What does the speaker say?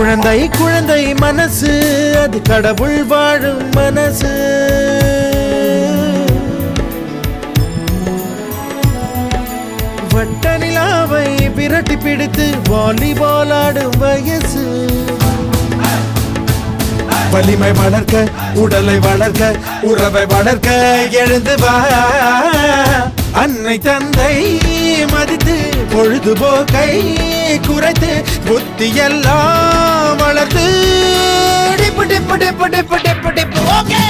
குழந்தை குழந்தை மனசு அது கடவுள் வாழும் மனசு. வட்ட நிலாவை விரட்டி பிடித்து வாலிபால் ஆடும் வயசு. வலிமை வளர்க்க உடலை வளர்க்க உறவை வளர்க்க எழுந்து வா. அன்னை தந்தை மதித்து பொழுதுபோக்கை குறைத்து புத்தி எல்லாம் வளர்த்து டிப்பு டிப்பு டிப்பு டிப்பு டிப்பு டிப்பு. ஓகே